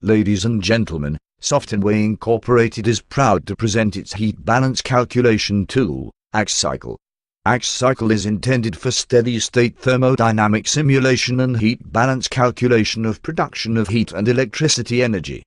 Ladies and gentlemen, Software Incorporated is proud to present its heat balance calculation tool, AxCYCLE. AxCYCLE is intended for steady-state thermodynamic simulation and heat balance calculation of production of heat and electricity energy.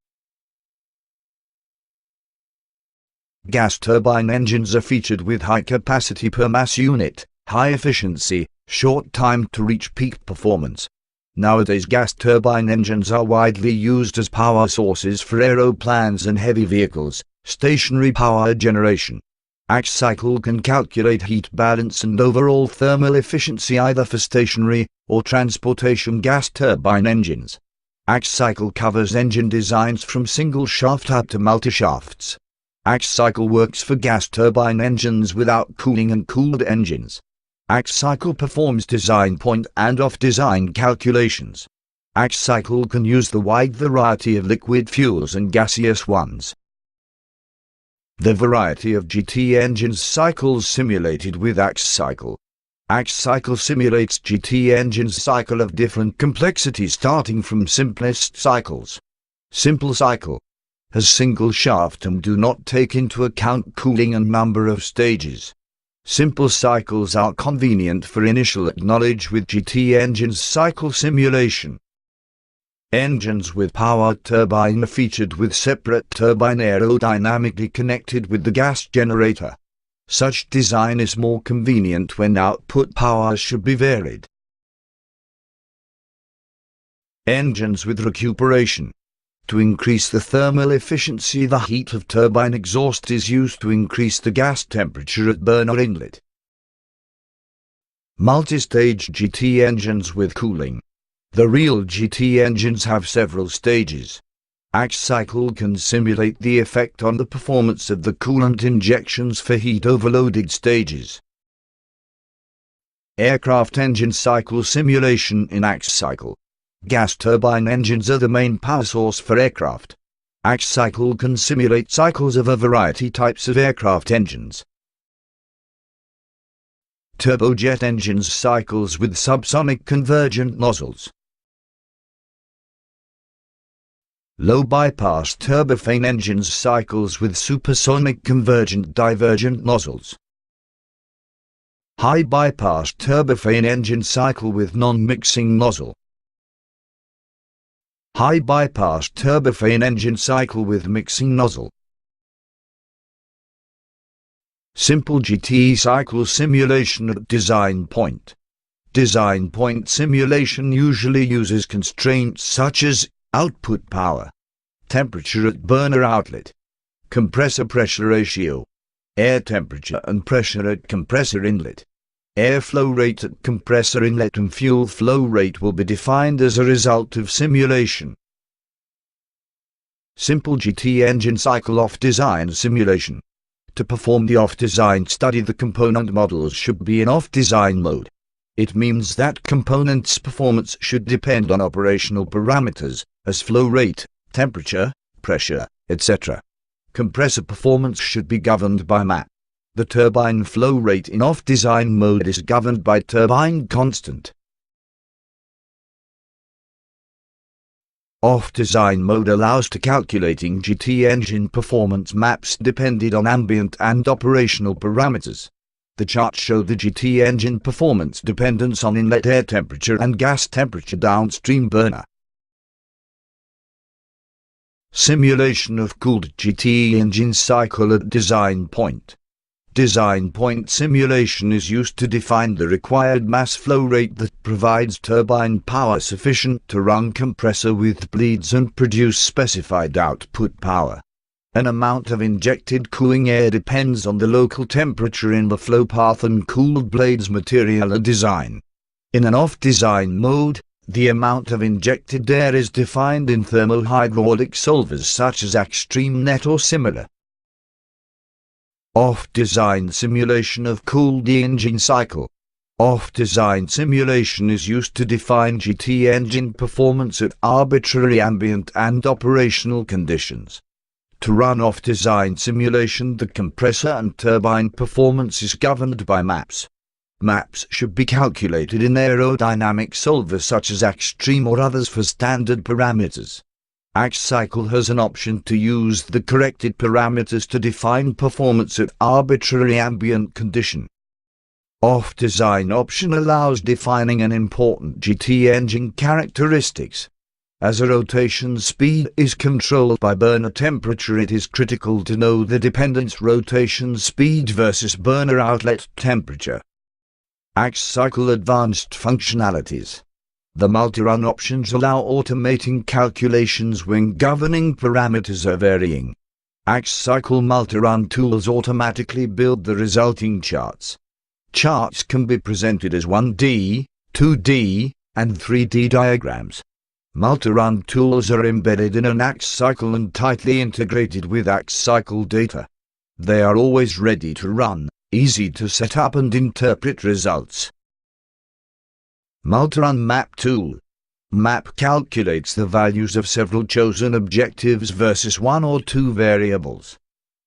Gas turbine engines are featured with high capacity per mass unit, high efficiency, short time to reach peak performance. Nowadays, gas turbine engines are widely used as power sources for aeroplanes and heavy vehicles, stationary power generation. AxCYCLE can calculate heat balance and overall thermal efficiency either for stationary or transportation gas turbine engines. AxCYCLE covers engine designs from single shaft up to multi-shafts. AxCYCLE works for gas turbine engines without cooling and cooled engines. AxCYCLE performs design point and off-design calculations. AxCYCLE can use the wide variety of liquid fuels and gaseous ones. The variety of GT engines cycles simulated with AxCYCLE. AxCYCLE simulates GT engines cycle of different complexity starting from simplest cycles. Simple cycle has single shaft and do not take into account cooling and number of stages. Simple cycles are convenient for initial knowledge with GT engines cycle simulation. Engines with power turbine are featured with separate turbine aerodynamically connected with the gas generator. Such design is more convenient when output power should be varied. Engines with recuperation. To increase the thermal efficiency, the heat of turbine exhaust is used to increase the gas temperature at burner inlet. Multi-stage GT engines with cooling. The real GT engines have several stages. AxCYCLE can simulate the effect on the performance of the coolant injections for heat overloaded stages. Aircraft engine cycle simulation in AxCYCLE. Gas turbine engines are the main power source for aircraft. AxCYCLE can simulate cycles of a variety types of aircraft engines. Turbojet engines cycles with subsonic convergent nozzles. Low bypass turbofan engines cycles with supersonic convergent divergent nozzles. High bypass turbofan engine cycle with non-mixing nozzle. High bypass turbofan engine cycle with mixing nozzle. Simple GT cycle simulation at design point. Design point simulation usually uses constraints such as output power, temperature at burner outlet, compressor pressure ratio, air temperature and pressure at compressor inlet. Airflow rate at compressor inlet and fuel flow rate will be defined as a result of simulation. Simple GT engine cycle off-design simulation. To perform the off-design study, the component models should be in off-design mode. It means that components' performance should depend on operational parameters, as flow rate, temperature, pressure, etc. Compressor performance should be governed by MAP. The turbine flow rate in off-design mode is governed by turbine constant. Off-design mode allows to calculating GT engine performance maps depended on ambient and operational parameters. The charts show the GT engine performance dependence on inlet air temperature and gas temperature downstream burner. Simulation of cooled GT engine cycle at design point. Design point simulation is used to define the required mass flow rate that provides turbine power sufficient to run compressor with bleeds and produce specified output power. An amount of injected cooling air depends on the local temperature in the flow path and cooled blades material and design. In an off-design mode, the amount of injected air is defined in thermohydraulic solvers such as AxStreamNet or similar. Off-design simulation of cooled engine cycle. Off-design simulation is used to define GT engine performance at arbitrary ambient and operational conditions. To run off-design simulation, the compressor and turbine performance is governed by MAPs. MAPs should be calculated in aerodynamic solvers such as AxStream or others for standard parameters. AxCYCLE has an option to use the corrected parameters to define performance at arbitrary ambient condition. Off design option allows defining an important GT engine characteristics. As a rotation speed is controlled by burner temperature, it is critical to know the dependence rotation speed versus burner outlet temperature. AxCYCLE Advanced Functionalities. The multi-run options allow automating calculations when governing parameters are varying. AxCYCLE multi-run tools automatically build the resulting charts. Charts can be presented as 1D, 2D, and 3D diagrams. Multi-run tools are embedded in an AxCYCLE and tightly integrated with AxCYCLE data. They are always ready to run, easy to set up and interpret results. Multi-run map tool. Map calculates the values of several chosen objectives versus one or two variables.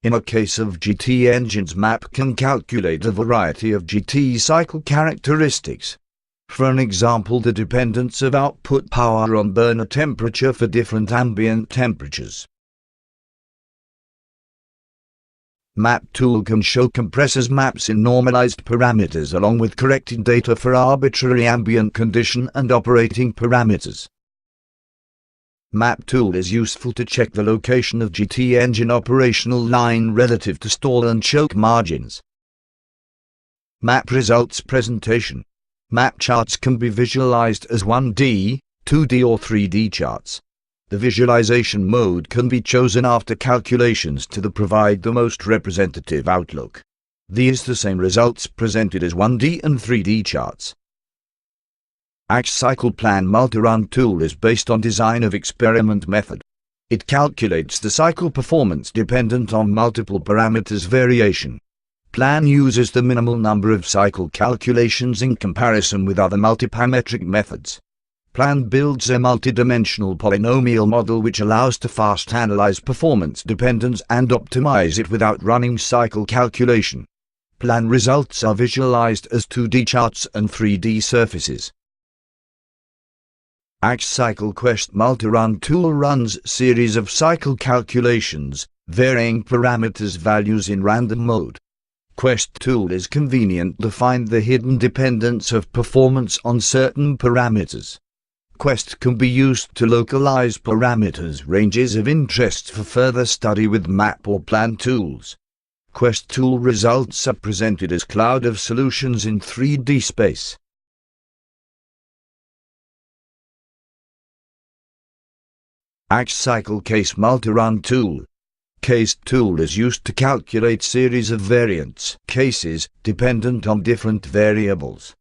In a case of GT engines, map can calculate a variety of GT cycle characteristics. For an example, the dependence of output power on burner temperature for different ambient temperatures. Map tool can show compressors maps in normalized parameters along with corrected data for arbitrary ambient condition and operating parameters. Map tool is useful to check the location of GT engine operational line relative to stall and choke margins. Map results presentation. Map charts can be visualized as 1D, 2D or 3D charts. The visualization mode can be chosen after calculations to provide the most representative outlook. These the same results presented as 1D and 3D charts. AxCYCLE Plan Multi-Run tool is based on design of experiment method. It calculates the cycle performance dependent on multiple parameters variation. Plan uses the minimal number of cycle calculations in comparison with other multiparametric methods. Plan builds a multidimensional polynomial model which allows to fast analyze performance dependence and optimize it without running cycle calculation. Plan results are visualized as 2D charts and 3D surfaces. AxCYCLE Quest Multi-Run tool runs series of cycle calculations, varying parameters values in random mode. Quest tool is convenient to find the hidden dependence of performance on certain parameters. Quest can be used to localize parameters ranges of interest for further study with map or plan tools. Quest tool results are presented as cloud of solutions in 3D space. AxCYCLE Case Multi-Run tool. Case tool is used to calculate series of variance cases dependent on different variables.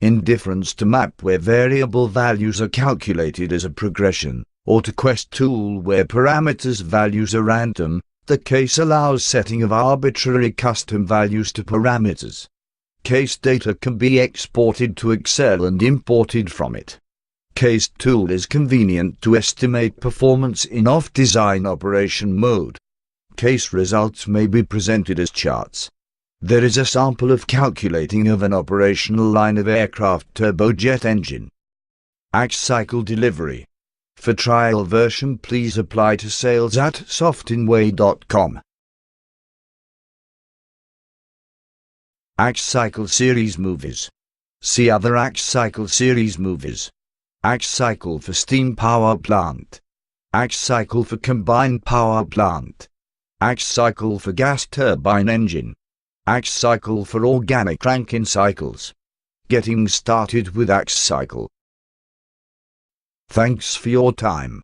In difference to map where variable values are calculated as a progression, or to Quest tool where parameters values are random, the case allows setting of arbitrary custom values to parameters. Case data can be exported to Excel and imported from it. Case tool is convenient to estimate performance in off-design operation mode. Case results may be presented as charts. There is a sample of calculating of an operational line of aircraft turbojet engine. AxCYCLE delivery. For trial version, please apply to sales@softinway.com. AxCYCLE series movies. See other AxCYCLE series movies. AxCYCLE for steam power plant. AxCYCLE for combined power plant. AxCYCLE for gas turbine engine. AxCYCLE for organic Rankine cycles. Getting started with AxCYCLE. Thanks for your time.